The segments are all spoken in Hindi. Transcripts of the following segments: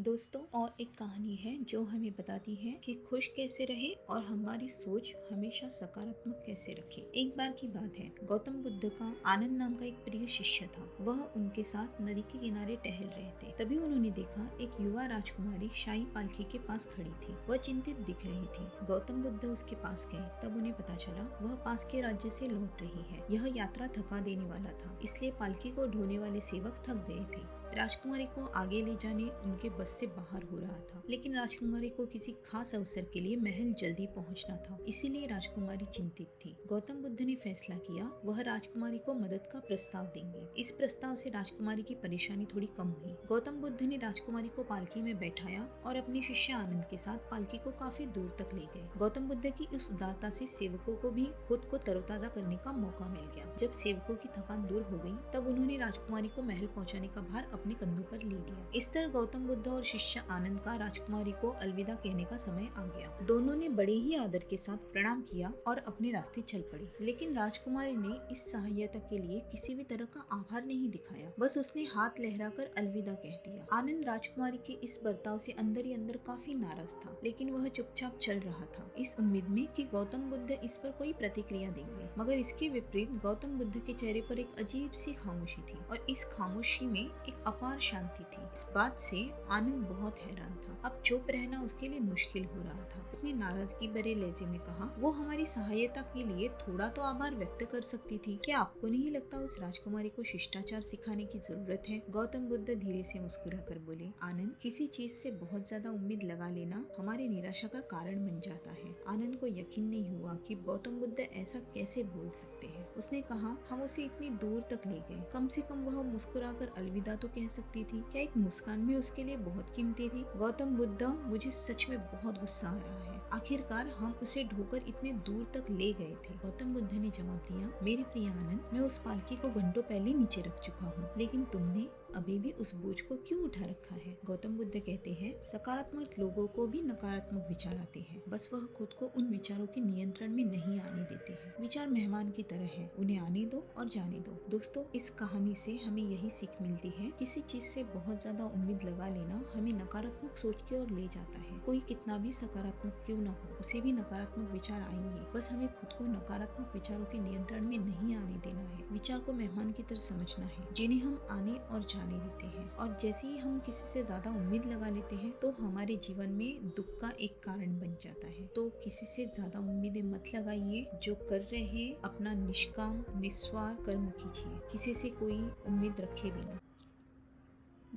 दोस्तों, और एक कहानी है जो हमें बताती है कि खुश कैसे रहे और हमारी सोच हमेशा सकारात्मक कैसे रखे। एक बार की बात है, गौतम बुद्ध का आनंद नाम का एक प्रिय शिष्य था। वह उनके साथ नदी के किनारे टहल रहे थे। तभी उन्होंने देखा एक युवा राजकुमारी शाही पालकी के पास खड़ी थी। वह चिंतित दिख रही थी। गौतम बुद्ध उसके पास गए। तब उन्हें पता चला वह पास के राज्य से लौट रही है। यह यात्रा थका देने वाला था, इसलिए पालकी को ढोने वाले सेवक थक गए थे। राजकुमारी को आगे ले जाने उनके बस से बाहर हो रहा था, लेकिन राजकुमारी को किसी खास अवसर के लिए महल जल्दी पहुंचना था, इसीलिए राजकुमारी चिंतित थी। गौतम बुद्ध ने फैसला किया वह राजकुमारी को मदद का प्रस्ताव देंगे। इस प्रस्ताव से राजकुमारी की परेशानी थोड़ी कम हुई। गौतम बुद्ध ने राजकुमारी को पालकी में बैठाया और अपने शिष्य आनंद के साथ पालकी को काफी दूर तक ले गए। गौतम बुद्ध की इस उदारता से सेवकों को भी खुद को तरोताजा करने का मौका मिल गया। जब सेवकों की थकान दूर हो गई, तब उन्होंने राजकुमारी को महल पहुंचाने का भार अपने कंधों पर ले लिया। इस तरह गौतम बुद्ध और शिष्य आनंद का राजकुमारी को अलविदा कहने का समय आ गया। दोनों ने बड़े ही आदर के साथ प्रणाम किया और अपने रास्ते चल पड़ी। लेकिन राजकुमारी ने इस सहायता के लिए किसी भी तरह का आभार नहीं दिखाया, बस उसने हाथ लहराकर अलविदा कह दिया। आनंद राजकुमारी के इस बर्ताव से अंदर ही अंदर काफी नाराज था, लेकिन वह चुपचाप चल रहा था, इस उम्मीद में कि गौतम बुद्ध इस पर कोई प्रतिक्रिया देंगे। मगर इसके विपरीत गौतम बुद्ध के चेहरे पर एक अजीब सी खामोशी थी, और इस खामोशी में एक अपार शांति थी। इस बात से आनंद बहुत हैरान था। अब चुप रहना उसके लिए मुश्किल हो रहा था। उसने नाराजगी भरे लहजे में कहा, वो हमारी सहायता के लिए थोड़ा तो आभार व्यक्त कर सकती थी। क्या आपको नहीं लगता उस राजकुमारी को शिष्टाचार सिखाने की जरूरत है? गौतम बुद्ध धीरे से मुस्कुरा कर बोले, आनंद, किसी चीज से बहुत ज्यादा उम्मीद लगा लेना हमारी निराशा का कारण बन जाता है। आनंद को यकीन नहीं हुआ कि गौतम बुद्ध ऐसा कैसे बोल सकते हैं। उसने कहा, हम उसे इतनी दूर तक ले गए, कम से कम वह मुस्कुराकर अलविदा तो कह सकती थी। क्या एक मुस्कान भी उसके लिए बहुत कीमती थी? गौतम बुद्ध, मुझे सच में बहुत गुस्सा आ रहा है। आखिरकार हम उसे ढोकर इतने दूर तक ले गए थे। गौतम बुद्ध ने जवाब दिया, मेरे प्रिय आनंद, मैं उस पालकी को घंटों पहले नीचे रख चुका हूँ, लेकिन तुमने अभी भी उस बोझ को क्यों उठा रखा है? गौतम बुद्ध कहते हैं, सकारात्मक लोगों को भी नकारात्मक विचार आते हैं, बस वह खुद को उन विचारों के नियंत्रण में नहीं आने देते हैं। विचार मेहमान की तरह है, उन्हें आने दो और जाने दो। दोस्तों, इस कहानी से हमें यही सीख मिलती है, किसी चीज से बहुत ज्यादा उम्मीद लगा लेना हमें नकारात्मक सोच की ओर ले जाता है। कोई कितना भी सकारात्मक क्यों न हो, उसे भी नकारात्मक विचार आएंगे। बस हमें खुद को नकारात्मक विचारों के नियंत्रण में नहीं आने देना है। विचार को मेहमान की तरह समझना है, जिन्हें हम आने और जाने देते हैं। और जैसे ही हम किसी से ज्यादा उम्मीद लगा लेते हैं, तो हमारे जीवन में दुख का एक कारण बन जाता है। तो किसी से ज्यादा उम्मीदें मत लगाइए। जो कर रहे हैं, अपना निष्काम निस्वार्थ कर्म कीजिए, किसी से कोई उम्मीद रखे बिना।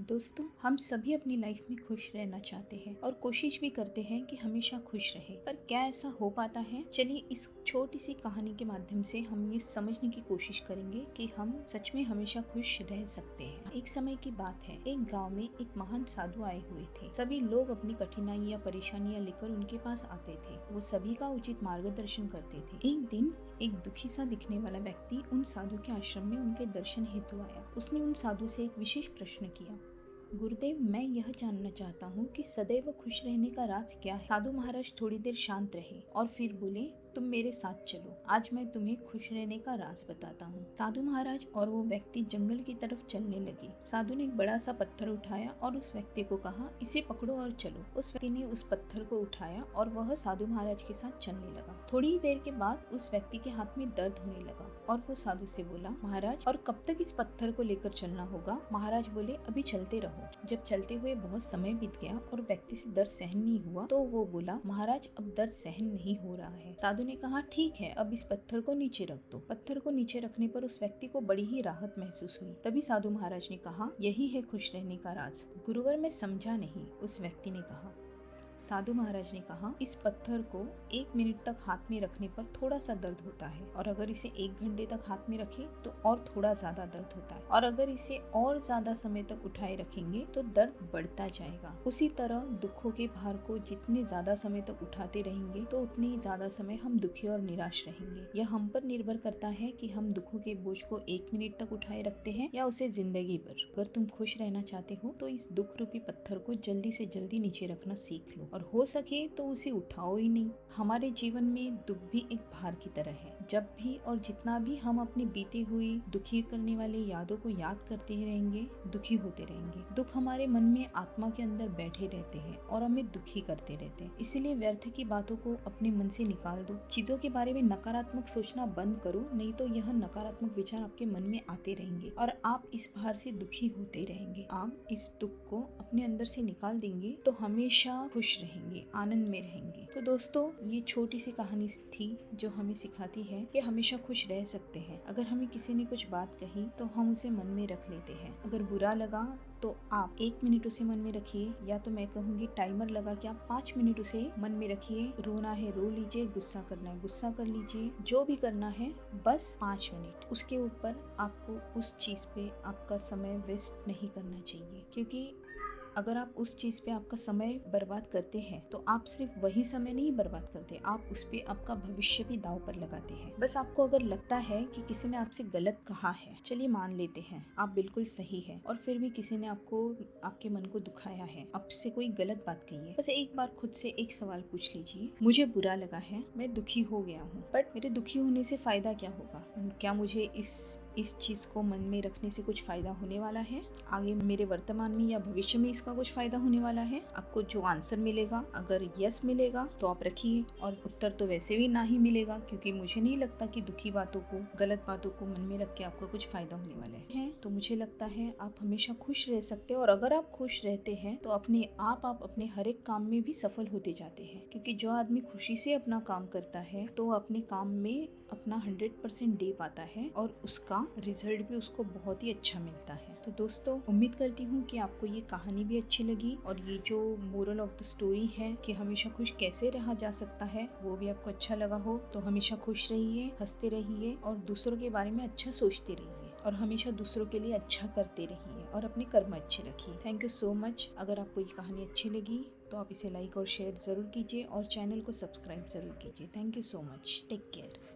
दोस्तों, हम सभी अपनी लाइफ में खुश रहना चाहते हैं और कोशिश भी करते हैं कि हमेशा खुश रहे, पर क्या ऐसा हो पाता है? चलिए इस छोटी सी कहानी के माध्यम से हम ये समझने की कोशिश करेंगे कि हम सच में हमेशा खुश रह सकते हैं। एक समय की बात है, एक गांव में एक महान साधु आए हुए थे। सभी लोग अपनी कठिनाइयां परेशानियां लेकर उनके पास आते थे। वो सभी का उचित मार्गदर्शन करते थे। एक दिन एक दुखी सा दिखने वाला व्यक्ति उन साधु के आश्रम में उनके दर्शन हेतु आया। उसने उन साधु से एक विशेष प्रश्न किया, गुरुदेव, मैं यह जानना चाहता हूँ कि सदैव खुश रहने का राज क्या है? साधु महाराज थोड़ी देर शांत रहे और फिर बोले, तुम मेरे साथ चलो, आज मैं तुम्हें खुश रहने का राज बताता हूँ। साधु महाराज और वो व्यक्ति जंगल की तरफ चलने लगे। साधु ने एक बड़ा सा पत्थर उठाया और उस व्यक्ति को कहा, इसे पकड़ो और चलो। उस व्यक्ति ने उस पत्थर को उठाया और वह साधु महाराज के साथ चलने लगा। थोड़ी ही देर के बाद उस व्यक्ति के हाथ में दर्द होने लगा और वो साधु से बोला, महाराज, और कब तक इस पत्थर को लेकर चलना होगा? महाराज बोले, अभी चलते रहो। जब चलते हुए बहुत समय बीत गया और व्यक्ति से दर्द सहन नहीं हुआ, तो वो बोला, महाराज, अब दर्द सहन नहीं हो रहा है। साधु ने कहा, ठीक है, अब इस पत्थर को नीचे रख दो। पत्थर को नीचे रखने पर उस व्यक्ति को बड़ी ही राहत महसूस हुई। तभी साधु महाराज ने कहा, यही है खुश रहने का राज। गुरुवर, मैं समझा नहीं, उस व्यक्ति ने कहा। साधु महाराज ने कहा, इस पत्थर को 1 मिनट तक हाथ में रखने पर थोड़ा सा दर्द होता है, और अगर इसे 1 घंटे तक हाथ में रखें तो और थोड़ा ज्यादा दर्द होता है, और अगर इसे और ज्यादा समय तक उठाए रखेंगे तो दर्द बढ़ता जाएगा। उसी तरह दुखों के भार को जितने ज्यादा समय तक उठाते रहेंगे तो उतने ही ज्यादा समय हम दुखी और निराश रहेंगे। यह हम पर निर्भर करता है कि हम दुखों के बोझ को 1 मिनट तक उठाए रखते हैं या उसे जिंदगी भर। अगर तुम खुश रहना चाहते हो तो इस दुख रूपी पत्थर को जल्दी से जल्दी नीचे रखना सीख लो। और हो सके तो उसे उठाओ ही नहीं। हमारे जीवन में दुख भी एक भार की तरह है। जब भी और जितना भी हम अपनी बीती हुई दुखी करने वाली यादों को याद करते ही रहेंगे, दुखी होते रहेंगे। दुख हमारे मन में आत्मा के अंदर बैठे रहते हैं और हमें दुखी करते रहते हैं। इसीलिए व्यर्थ की बातों को अपने मन से निकाल दो। चीजों के बारे में नकारात्मक सोचना बंद करो, नहीं तो यह नकारात्मक विचार आपके मन में आते रहेंगे और आप इस भार से दुखी होते रहेंगे। आप इस दुख को अपने अंदर से निकाल देंगे तो हमेशा खुश रहेंगे, आनंद में रहेंगे। तो दोस्तों, ये छोटी सी कहानी थी जो हमें सिखाती है कि हमेशा खुश रह सकते हैं। अगर हमें किसी ने कुछ बात कही तो हम उसे मन में रख लेते हैं। अगर बुरा लगा तो आप 1 मिनट उसे मन में रखिए, या तो मैं कहूँगी टाइमर लगा के आप 5 मिनट उसे मन में रखिए। रोना है रो लीजिए, गुस्सा करना है गुस्सा कर लीजिए, जो भी करना है बस 5 मिनट। उसके ऊपर आपको उस चीज पे आपका समय वेस्ट नहीं करना चाहिए, क्योंकि अगर आप उस चीज पे आपका समय बर्बाद करते हैं तो आप सिर्फ वही समय नहीं बर्बाद करते, आप उस पे आपका भविष्य भी दांव पर लगाते हैं। बस आपको अगर लगता है कि किसी ने आपसे गलत कहा है, चलिए मान लेते हैं आप बिल्कुल सही है, और फिर भी किसी ने आपको आपके मन को दुखाया है, आपसे कोई गलत बात कही है, बस एक बार खुद से एक सवाल पूछ लीजिए, मुझे बुरा लगा है, मैं दुखी हो गया हूँ, बट मेरे दुखी होने से फायदा क्या होगा? क्या मुझे इस चीज को मन में रखने से कुछ फायदा होने वाला है? आगे मेरे वर्तमान में या भविष्य में इसका कुछ फायदा होने वाला है? आपको जो आंसर मिलेगा, अगर यस मिलेगा तो आप रखिए, और उत्तर तो वैसे भी ना ही मिलेगा, क्योंकि मुझे नहीं लगता कि दुखी बातों को, गलत बातों को मन में रख के आपको कुछ फायदा होने वाला है। तो मुझे लगता है आप हमेशा खुश रह सकते हैं, और अगर आप खुश रहते हैं तो अपने आप अपने हर एक काम में भी सफल होते जाते हैं, क्योंकि जो आदमी खुशी से अपना काम करता है तो वो अपने काम में अपना 100% दे पाता है और उसका रिजल्ट भी उसको बहुत ही अच्छा मिलता है। तो दोस्तों, उम्मीद करती हूँ कि आपको ये कहानी भी अच्छी लगी, और ये जो मोरल ऑफ द स्टोरी है कि हमेशा खुश कैसे रहा जा सकता है, वो भी आपको अच्छा लगा हो। तो हमेशा खुश रहिए, हंसते रहिए, और दूसरों के बारे में अच्छा सोचते रहिए, और हमेशा दूसरों के लिए अच्छा करते रहिए, और अपने कर्म अच्छे रखिए। Thank you so much. अगर आपको ये कहानी अच्छी लगी तो आप इसे लाइक और शेयर ज़रूर कीजिए, और चैनल को सब्सक्राइब ज़रूर कीजिए। Thank you so much. Take care.